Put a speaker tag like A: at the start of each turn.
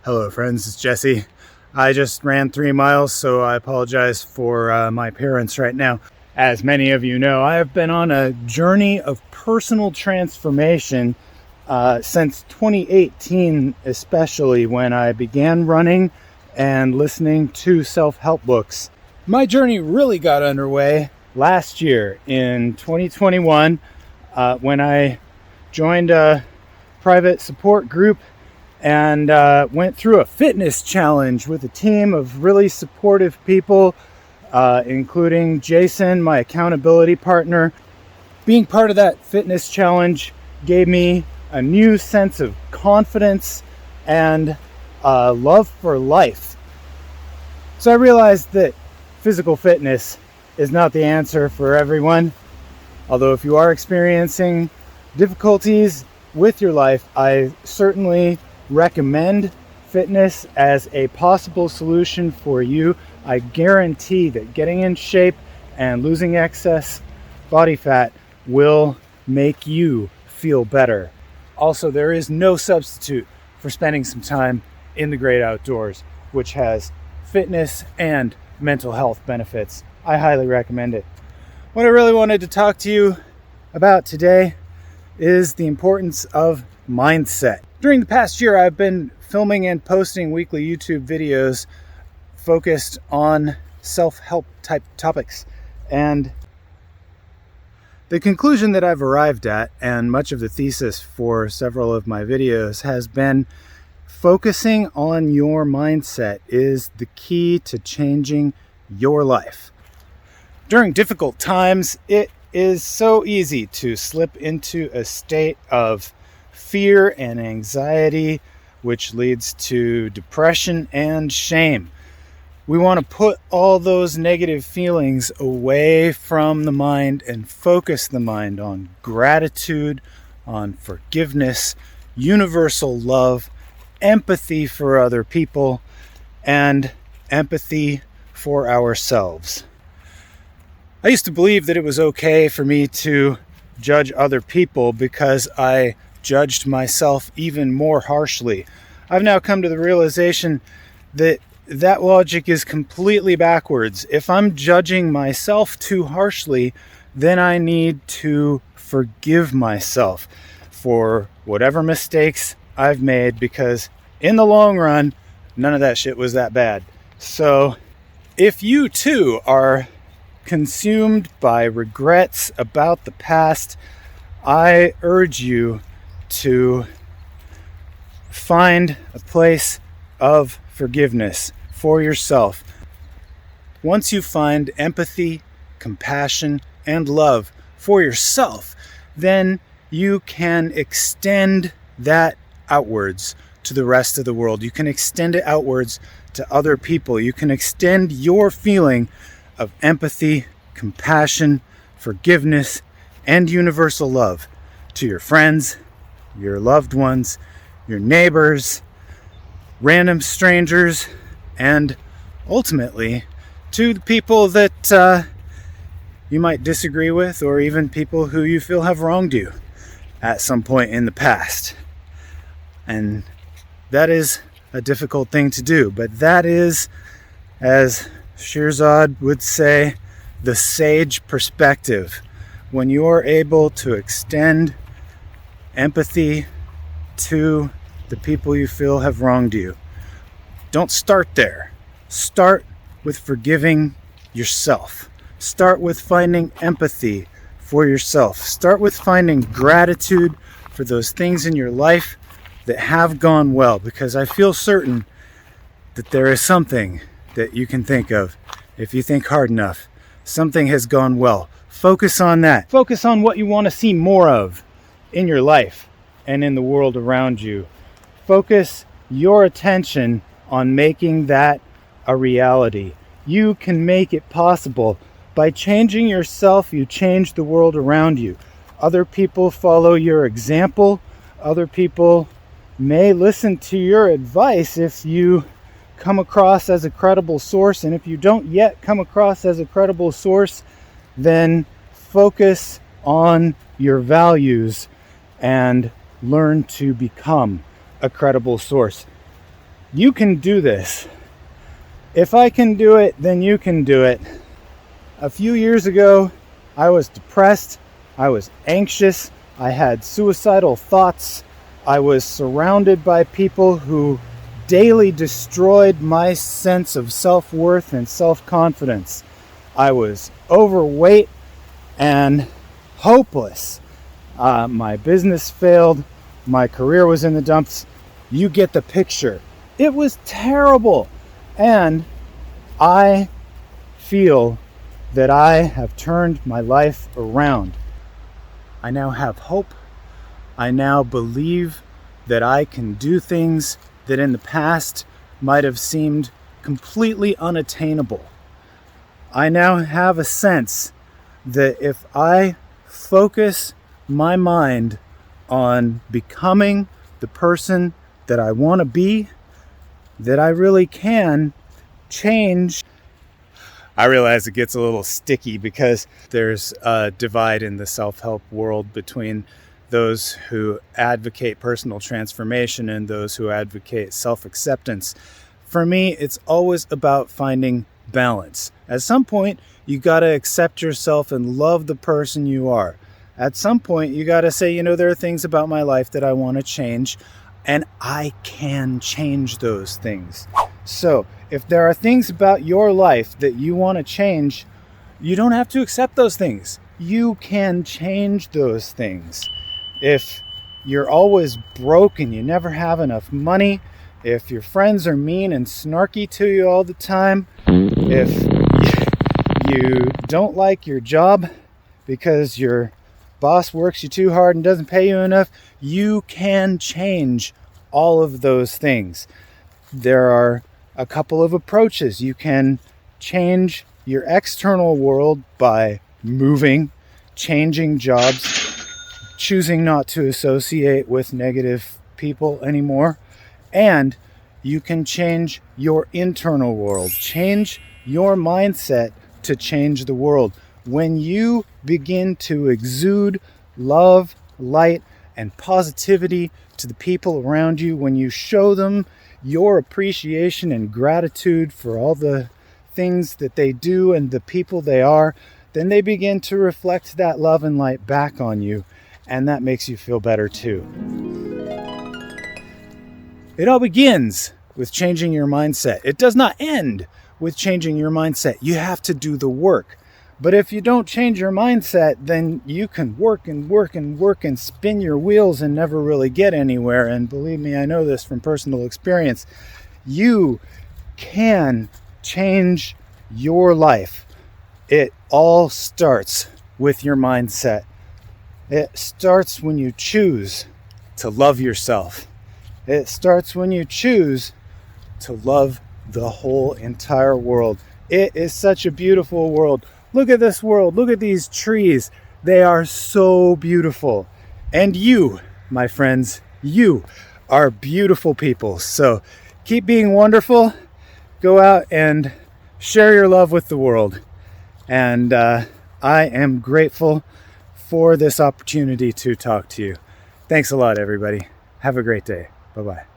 A: Hello friends, it's Jesse. I just ran 3 miles, so I apologize for my appearance right now. As many of you know, I have been on a journey of personal transformation since 2018, especially when I began running and listening to self-help books. My journey really got underway last year in 2021 when I joined a private support group and went through a fitness challenge with a team of really supportive people, including Jason, my accountability partner. Being part of that fitness challenge gave me a new sense of confidence and love for life. So I realized that physical fitness is not the answer for everyone. Although if you are experiencing difficulties with your life, I certainly recommend fitness as a possible solution for you. I guarantee that getting in shape and losing excess body fat will make you feel better. Also, there is no substitute for spending some time in the great outdoors, which has fitness and mental health benefits. I highly recommend it. What I really wanted to talk to you about today is the importance of mindset. During the past year, I've been filming and posting weekly YouTube videos focused on self-help type topics. And the conclusion that I've arrived at, and much of the thesis for several of my videos, has been focusing on your mindset is the key to changing your life. During difficult times, it is so easy to slip into a state of fear and anxiety, which leads to depression and shame. We want to put all those negative feelings away from the mind and focus the mind on gratitude, on forgiveness, universal love, empathy for other people, and empathy for ourselves. I used to believe that it was okay for me to judge other people because I judged myself even more harshly. I've now come to the realization that that logic is completely backwards. If I'm judging myself too harshly, then I need to forgive myself for whatever mistakes I've made, because in the long run, none of that shit was that bad. So if you too are consumed by regrets about the past, I urge you to find a place of forgiveness for yourself. Once you find empathy, compassion, and love for yourself, then you can extend that outwards to the rest of the world. You can extend it outwards to other people. You can extend your feeling of empathy, compassion, forgiveness, and universal love to your friends, your loved ones, your neighbors, random strangers, and ultimately to the people that you might disagree with, or even people who you feel have wronged you at some point in the past. And that is a difficult thing to do, but that is, as Shirzad would say, the sage perspective. When you are able to extend empathy to the people you feel have wronged you. Don't start there. Start with forgiving yourself. Start with finding empathy for yourself. Start with finding gratitude for those things in your life that have gone well, because I feel certain that there is something that you can think of. If you think hard enough, something has gone well. Focus on that. Focus on what you want to see more of in your life and in the world around you. Focus your attention on making that a reality. You can make it possible. By changing yourself, you change the world around you. Other people follow your example. Other people may listen to your advice if you come across as a credible source. And if you don't yet come across as a credible source, then focus on your values and learn to become a credible source. You can do this. If I can do it, then you can do it. A few years ago, I was depressed, I was anxious, I had suicidal thoughts, I was surrounded by people who daily destroyed my sense of self-worth and self-confidence. I was overweight and hopeless. My business failed, my career was in the dumps. You get the picture. It was terrible. And I feel that I have turned my life around. I now have hope. I now believe that I can do things that in the past might have seemed completely unattainable. I now have a sense that if I focus my mind on becoming the person that I want to be, that I really can change. I realize it gets a little sticky because there's a divide in the self-help world between those who advocate personal transformation and those who advocate self-acceptance. For me, it's always about finding balance. At some point, you got to accept yourself and love the person you are. At some point, you got to say, there are things about my life that I want to change, and I can change those things. So, if there are things about your life that you want to change, you don't have to accept those things. You can change those things. If you're always broke and you never have enough money, if your friends are mean and snarky to you all the time, if you don't like your job because your boss works you too hard and doesn't pay you enough, you can change all of those things. There are a couple of approaches. You can change your external world by moving, changing jobs, choosing not to associate with negative people anymore. And you can change your internal world, change your mindset to change the world. When you begin to exude love, light, and positivity to the people around you, when you show them your appreciation and gratitude for all the things that they do and the people they are, then they begin to reflect that love and light back on you, and that makes you feel better too. It all begins with changing your mindset. It does not end with changing your mindset. You have to do the work. But if you don't change your mindset, then you can work and work and work and spin your wheels and never really get anywhere. And believe me, I know this from personal experience. You can change your life. It all starts with your mindset. It starts when you choose to love yourself. It starts when you choose to love the whole entire world. It is such a beautiful world. Look at this world. Look at these trees. They are so beautiful. And you, my friends, you are beautiful people. So keep being wonderful. Go out and share your love with the world. And I am grateful for this opportunity to talk to you. Thanks a lot, everybody. Have a great day. Bye-bye.